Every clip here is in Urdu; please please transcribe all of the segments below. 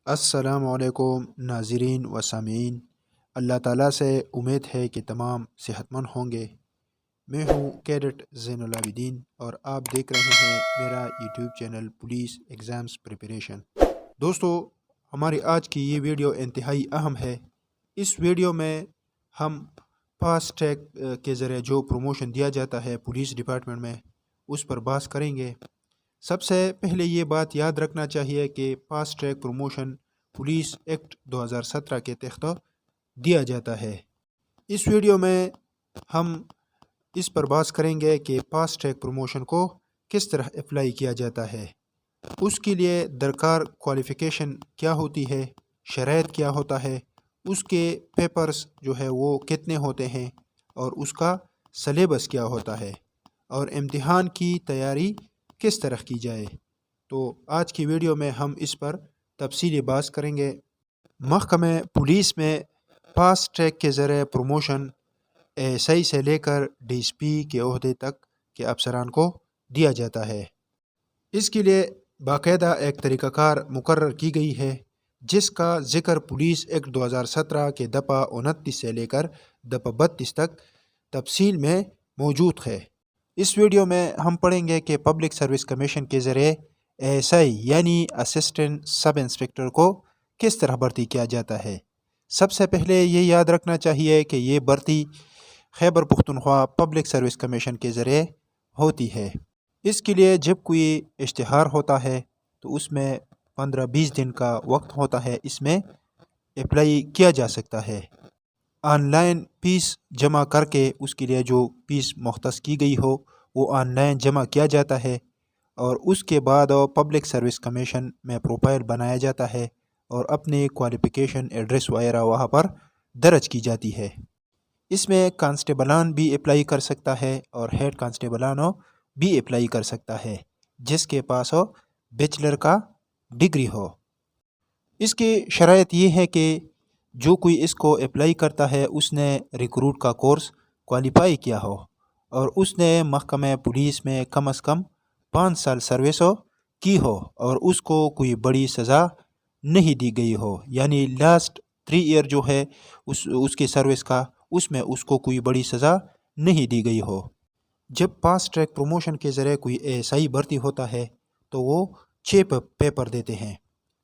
السلام علیکم ناظرین و سامعین۔ اللہ تعالیٰ سے امید ہے کہ تمام صحت مند ہوں گے۔ میں ہوں کیڈٹ زین العابدین اور آپ دیکھ رہے ہیں میرا YouTube channel police exams preparation. دوستو، ہماری آج کی یہ ویڈیو انتہائی اہم ہے۔ اس ویڈیو میں ہم فاسٹ ٹریک کے ذریعے جو پروموشن دیا جاتا ہے پولیس ڈپارٹمنٹ میں اس پر بحث کریں گے۔ سب سے پہلے یہ بات یاد رکھنا چاہیے کہ fast track promotion police act 2017 کے تحت دیا جاتا ہے۔ اس ویڈیو میں ہم اس پر بحث کریں گے کہ فاسٹ ٹریک پروموشن کو کس طرح اپلائی کیا جاتا ہے، اس کے لیے درکار کوالیفیکیشن کیا ہوتی ہے، شرائط کیا ہوتا ہے، اس کے پیپرز جو ہے وہ کتنے ہوتے ہیں اور اس کا سلیبس کیا ہوتا ہے، اور امتحان کی تیاری کس طرح کی جائے۔ تو آج کی ویڈیو میں ہم اس پر تفصیلی بحث کریں گے۔ محکمہ پولیس میں فاسٹ ٹریک کے ذریعے پروموشن SI سے لے کر DSP کے عہدے تک کے افسران کو دیا جاتا ہے۔ اس کے لیے باقاعدہ ایک طریقہ کار مقرر کی گئی ہے جس کا ذکر پولیس ایکٹ 2017 کے دفعہ 29 سے لے کر دفعہ 32 تک تفصیل میں موجود ہے۔ اس ویڈیو میں ہم پڑھیں گے کہ پبلک سروس کمیشن کے ذریعے ASI یعنی اسسٹنٹ سب انسپکٹر کو کس طرح بھرتی کیا جاتا ہے۔ سب سے پہلے یہ یاد رکھنا چاہیے کہ یہ بھرتی Khyber Pakhtunkhwa public service commission کے ذریعے ہوتی ہے۔ اس کے لیے جب کوئی اشتہار ہوتا ہے تو اس میں 15-20 دن کا وقت ہوتا ہے، اس میں اپلائی کیا جا سکتا ہے۔ آن لائن فیس جمع کر کے اس کے لیے جو فیس مختص کی گئی ہو وہ آن لائن جمع کیا جاتا ہے، اور اس کے بعد پبلک سروس کمیشن میں پروفائل بنایا جاتا ہے اور اپنی کوالیفیکیشن ایڈریس وغیرہ وہاں پر درج کی جاتی ہے۔ اس میں کانسٹیبلان بھی اپلائی کر سکتا ہے اور ہیڈ کانسٹیبلان بھی اپلائی کر سکتا ہے جس کے پاس بیچلر کا ڈگری ہو۔ اس کی شرائط یہ ہے کہ جو کوئی اس کو اپلائی کرتا ہے اس نے ریکروٹ کا کورس کوالیفائی کیا ہو اور اس نے محکمہ پولیس میں کم از کم 5 سال سروس کی ہو اور اس کو کوئی بڑی سزا نہیں دی گئی ہو، یعنی لاسٹ 3 ایئر جو ہے اس کے سروس کا، اس میں اس کو کوئی بڑی سزا نہیں دی گئی ہو۔ جب فاسٹ ٹریک پروموشن کے ذریعے کوئی ASI بھرتی ہوتا ہے تو وہ 6 پیپر دیتے ہیں۔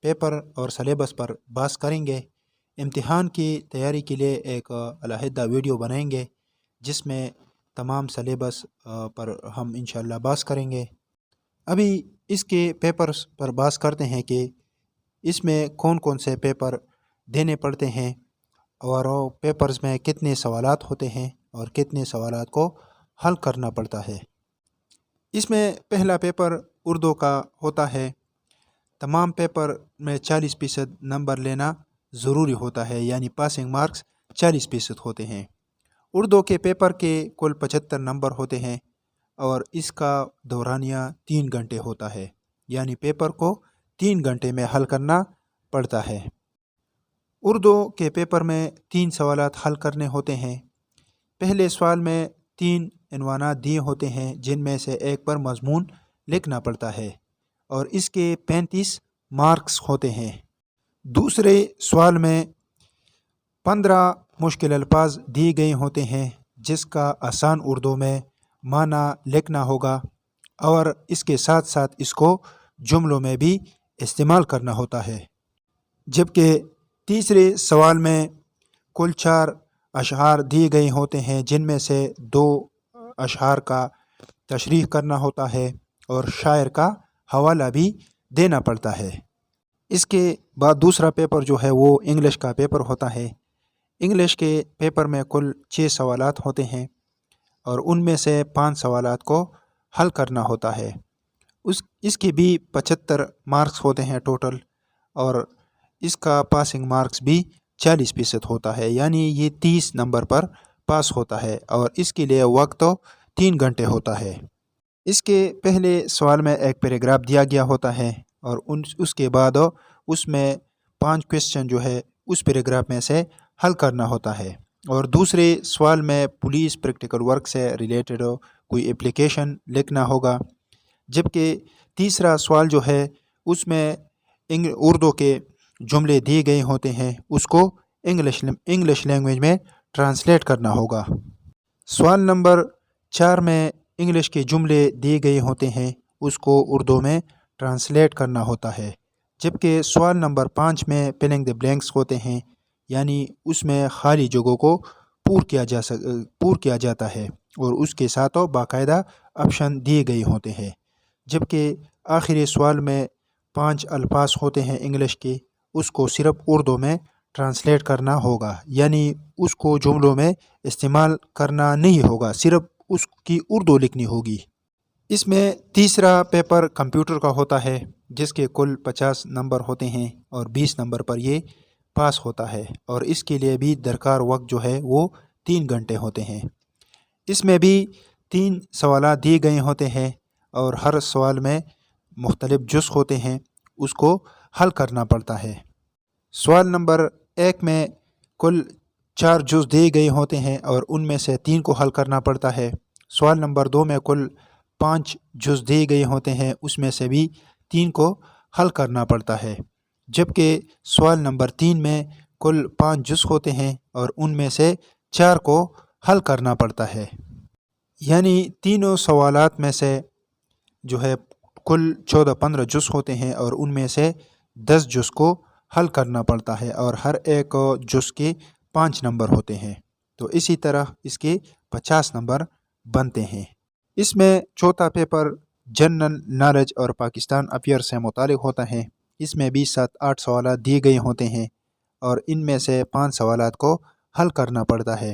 پیپر اور سلیبس پر بحث کریں گے۔ امتحان کی تیاری کے لیے ایک علیحدہ ویڈیو بنائیں گے جس میں تمام سلیبس پر ہم انشاءاللہ بحث کریں گے۔ ابھی اس کے پیپرز پر بحث کرتے ہیں کہ اس میں کون کون سے پیپر دینے پڑتے ہیں اور پیپرز میں کتنے سوالات ہوتے ہیں اور کتنے سوالات کو حل کرنا پڑتا ہے۔ اس میں پہلا پیپر اردو کا ہوتا ہے۔ تمام پیپر میں 40% نمبر لینا ضروری ہوتا ہے، یعنی پاسنگ مارکس 40% ہوتے ہیں۔ اردو کے پیپر کے کل 75 نمبر ہوتے ہیں اور اس کا دورانیہ 3 گھنٹے ہوتا ہے، یعنی پیپر کو 3 گھنٹے میں حل کرنا پڑتا ہے۔ اردو کے پیپر میں 3 سوالات حل کرنے ہوتے ہیں۔ پہلے سوال میں 3 عنوانات دیے ہوتے ہیں جن میں سے ایک پر مضمون لکھنا پڑتا ہے اور اس کے 35 مارکس ہوتے ہیں۔ دوسرے سوال میں 15 مشکل الفاظ دیے گئے ہوتے ہیں جس کا آسان اردو میں معنی لکھنا ہوگا اور اس کے ساتھ ساتھ اس کو جملوں میں بھی استعمال کرنا ہوتا ہے۔ جبکہ تیسرے سوال میں کل 4 اشعار دیے گئے ہوتے ہیں جن میں سے 2 اشعار کا تشریح کرنا ہوتا ہے اور شاعر کا حوالہ بھی دینا پڑتا ہے۔ اس کے بعد دوسرا پیپر جو ہے وہ انگلش کا پیپر ہوتا ہے۔ انگلش کے پیپر میں کل 6 سوالات ہوتے ہیں اور ان میں سے 5 سوالات کو حل کرنا ہوتا ہے۔ اس کے بھی 75 مارکس ہوتے ہیں ٹوٹل، اور اس کا پاسنگ مارکس بھی 40% ہوتا ہے، یعنی یہ 30 نمبر پر پاس ہوتا ہے اور اس کے لیے وقت 3 گھنٹے ہوتا ہے۔ اس کے پہلے سوال میں ایک پیراگراف دیا گیا ہوتا ہے اور اس کے بعد اس میں 5 کویسچن جو ہے اس پیراگراف میں سے حل کرنا ہوتا ہے، اور دوسرے سوال میں پولیس پریکٹیکل ورک سے ریلیٹڈ کوئی اپلیکیشن لکھنا ہوگا۔ جبکہ تیسرا سوال جو ہے اس میں اردو کے جملے دیے گئے ہوتے ہیں اس کو انگلش لینگویج میں ٹرانسلیٹ کرنا ہوگا۔ سوال نمبر 4 میں انگلش کے جملے دیے گئے ہوتے ہیں اس کو اردو میں ٹرانسلیٹ کرنا ہوتا ہے، جبکہ سوال نمبر 5 میں فلنگ دی بلینکس ہوتے ہیں، یعنی اس میں خالی جگہوں کو پور کیا جاتا ہے اور اس کے ساتھ باقاعدہ آپشن دیے گئے ہوتے ہیں، جبکہ آخری سوال میں 5 الفاظ ہوتے ہیں انگلش کے، اس کو صرف اردو میں ٹرانسلیٹ کرنا ہوگا، یعنی اس کو جملوں میں استعمال کرنا نہیں ہوگا، صرف اس کی اردو لکھنی ہوگی۔ اس میں تیسرا پیپر کمپیوٹر کا ہوتا ہے جس کے کل 50 نمبر ہوتے ہیں اور 20 نمبر پر یہ پاس ہوتا ہے، اور اس کے لیے بھی درکار وقت جو ہے وہ 3 گھنٹے ہوتے ہیں۔ اس میں بھی 3 سوالات دیے گئے ہوتے ہیں اور ہر سوال میں مختلف جزء ہوتے ہیں، اس کو حل کرنا پڑتا ہے۔ سوال نمبر 1 میں کل 4 جزء دیے گئے ہوتے ہیں اور ان میں سے 3 کو حل کرنا پڑتا ہے۔ سوال نمبر 2 میں کل 5 جزء دیے گئے ہوتے ہیں، اس میں سے بھی 3 کو حل کرنا پڑتا ہے، جبکہ سوال نمبر 3 میں کل 5 جزء ہوتے ہیں اور ان میں سے 4 کو حل کرنا پڑتا ہے، یعنی تینوں سوالات میں سے جو ہے کل 14-15 جزء ہوتے ہیں اور ان میں سے 10 جزء کو حل کرنا پڑتا ہے اور ہر ایک جزء کے 5 نمبر ہوتے ہیں، تو اسی طرح اس کے 50 نمبر بنتے ہیں۔ اس میں چوتھا پیپر جنرل نالج اور پاکستان افیئر سے متعلق ہوتا ہے۔ اس میں بھی 7-8 سوالات دیے گئے ہوتے ہیں اور ان میں سے 5 سوالات کو حل کرنا پڑتا ہے۔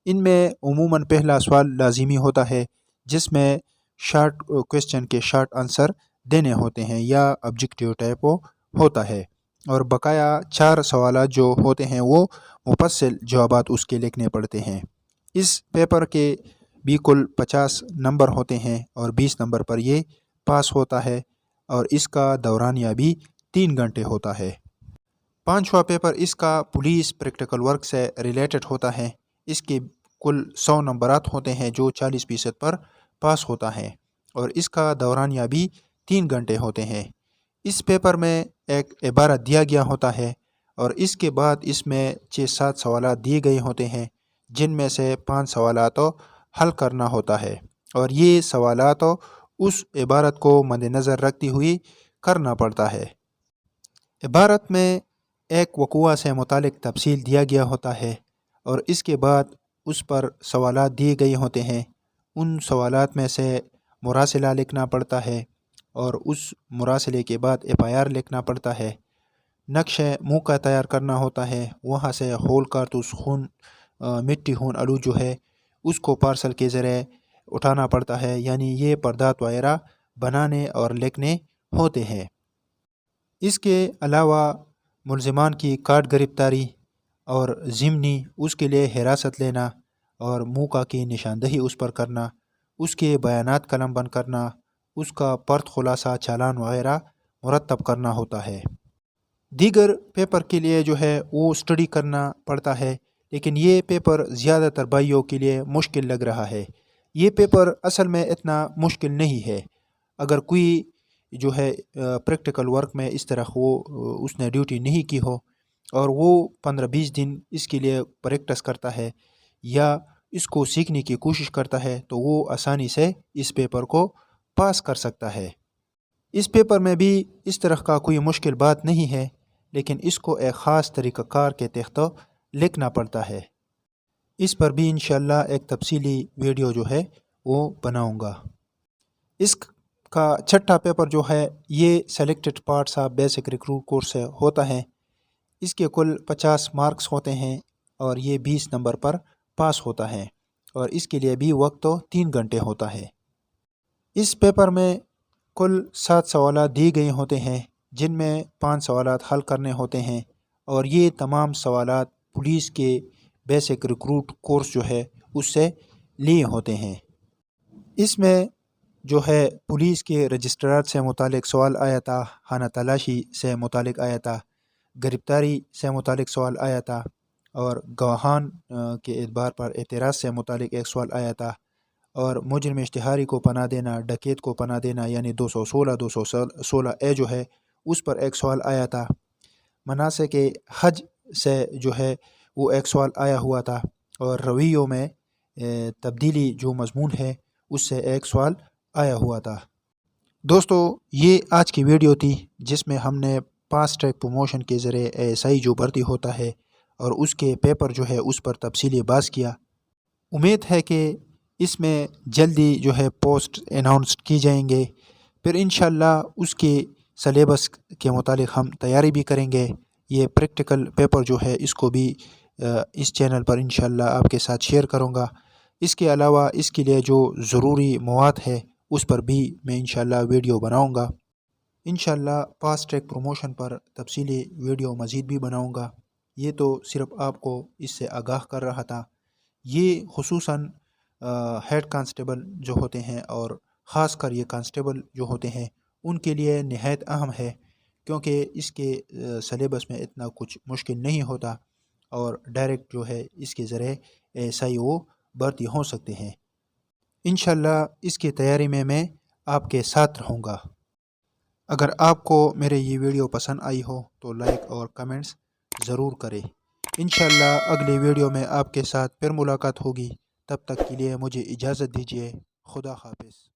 ان میں عموماً پہلا سوال لازمی ہوتا ہے جس میں شارٹ کویسچن کے شارٹ آنسر دینے ہوتے ہیں یا آبجیکٹیو ٹائپ ہوتا ہے، اور بقایا 4 سوالات جو ہوتے ہیں وہ مفصل جوابات اس کے لکھنے پڑتے ہیں۔ اس پیپر کے بھی کل 50 نمبر ہوتے ہیں اور 20 نمبر پر یہ پاس ہوتا ہے، اور اس کا دورانیہ بھی 3 گھنٹے ہوتا ہے۔ 5واں پیپر اس کا پولیس پریکٹیکل ورک سے ریلیٹڈ ہوتا ہے۔ اس کے کل 100 نمبرات ہوتے ہیں جو 40% پر پاس ہوتا ہے، اور اس کا دورانیہ بھی 3 گھنٹے ہوتے ہیں۔ اس پیپر میں ایک عبارت دیا گیا ہوتا ہے اور اس کے بعد اس میں 6-7 سوالات دیے گئے ہوتے ہیں جن میں سے 5 سوالات حل کرنا ہوتا ہے، اور یہ سوالات اس عبارت کو مد نظر رکھتی ہوئی کرنا پڑتا ہے۔ عبارت میں ایک وقوعہ سے متعلق تفصیل دیا گیا ہوتا ہے اور اس کے بعد اس پر سوالات دیے گئے ہوتے ہیں، ان سوالات میں سے مراسلہ لکھنا پڑتا ہے اور اس مراسلے کے بعد FIR لکھنا پڑتا ہے، نقش موقع تیار کرنا ہوتا ہے، وہاں سے ہول کارتوس خون مٹی خون آلو جو ہے اس کو پارسل کے ذریعے اٹھانا پڑتا ہے، یعنی یہ پردات وغیرہ بنانے اور لکھنے ہوتے ہیں۔ اس کے علاوہ ملزمان کی کارڈ گرفتاری اور ضمنی اس کے لیے حراست لینا اور موقع کی نشاندہی اس پر کرنا، اس کے بیانات قلم بند کرنا، اس کا پرت خلاصہ چالان وغیرہ مرتب کرنا ہوتا ہے۔ دیگر پیپر کے لیے جو ہے وہ اسٹڈی کرنا پڑتا ہے، لیکن یہ پیپر زیادہ تر بھائیوں کے لیے مشکل لگ رہا ہے۔ یہ پیپر اصل میں اتنا مشکل نہیں ہے، اگر کوئی جو ہے پریکٹیکل ورک میں اس طرح اس نے ڈیوٹی نہیں کی ہو اور وہ 15-20 دن اس کے لیے پریکٹس کرتا ہے یا اس کو سیکھنے کی کوشش کرتا ہے تو وہ آسانی سے اس پیپر کو پاس کر سکتا ہے۔ اس پیپر میں بھی اس طرح کا کوئی مشکل بات نہیں ہے، لیکن اس کو ایک خاص طریقہ کار کے تحت لکھنا پڑتا ہے۔ اس پر بھی انشاءاللہ ایک تفصیلی ویڈیو جو ہے وہ بناؤں گا۔ اس کا 6واں پیپر جو ہے یہ selected parts of basic recruit course سے ہوتا ہے۔ اس کے کل 50 مارکس ہوتے ہیں اور یہ 20 نمبر پر پاس ہوتا ہے، اور اس کے لیے بھی وقت 3 گھنٹے ہوتا ہے۔ اس پیپر میں کل 7 سوالات دیے گئے ہوتے ہیں جن میں 5 سوالات حل کرنے ہوتے ہیں، اور یہ تمام سوالات پولیس کے بیسک ریکروٹ کورس جو ہے اس سے لیے ہوتے ہیں۔ اس میں جو ہے پولیس کے رجسٹرار سے متعلق سوال آیا تھا، خانہ تلاشی سے متعلق آیا تھا، گرفتاری سے متعلق سوال آیا تھا، اور گواہان کے اعتبار پر اعتراض سے متعلق ایک سوال آیا تھا، اور مجرم اشتہاری کو پناہ دینا، ڈکیت کو پناہ دینا یعنی 216 اے جو ہے اس پر ایک سوال آیا تھا۔ مناسک حج سے جو ہے وہ ایک سوال آیا ہوا تھا، اور رویوں میں تبدیلی جو مضمون ہے اس سے ایک سوال آیا ہوا تھا۔ دوستو، یہ آج کی ویڈیو تھی جس میں ہم نے فاسٹ ٹریک پروموشن کے ذریعے ASI جو بھرتی ہوتا ہے اور اس کے پیپر جو ہے اس پر تفصیلی بحث کیا۔ امید ہے کہ اس میں جلدی جو ہے پوسٹ اناؤنس کی جائیں گے، پھر انشاءاللہ اس کے سلیبس کے متعلق ہم تیاری بھی کریں گے۔ یہ پریکٹیکل پیپر جو ہے اس کو بھی اس چینل پر انشاءاللہ آپ کے ساتھ شیئر کروں گا۔ اس کے علاوہ اس کے لیے جو ضروری مواد ہے اس پر بھی میں انشاءاللہ ویڈیو بناؤں گا۔ انشاءاللہ فاسٹ ٹریک پروموشن پر تفصیلی ویڈیو مزید بھی بناؤں گا۔ یہ تو صرف آپ کو اس سے آگاہ کر رہا تھا۔ یہ خصوصاً ہیڈ کانسٹیبل جو ہوتے ہیں اور خاص کر یہ کانسٹیبل جو ہوتے ہیں ان کے لیے نہایت اہم ہے، کیونکہ اس کے سلیبس میں اتنا کچھ مشکل نہیں ہوتا اور ڈائریکٹ جو ہے اس کے ذریعے ASI وہ بھرتی ہو سکتے ہیں۔ انشاءاللہ اس کی تیاری میں آپ کے ساتھ رہوں گا۔ اگر آپ کو میرے یہ ویڈیو پسند آئی ہو تو لائک اور کمنٹس ضرور کریں۔ انشاءاللہ اگلی ویڈیو میں آپ کے ساتھ پھر ملاقات ہوگی۔ تب تک کے لیے مجھے اجازت دیجیے۔ خدا حافظ۔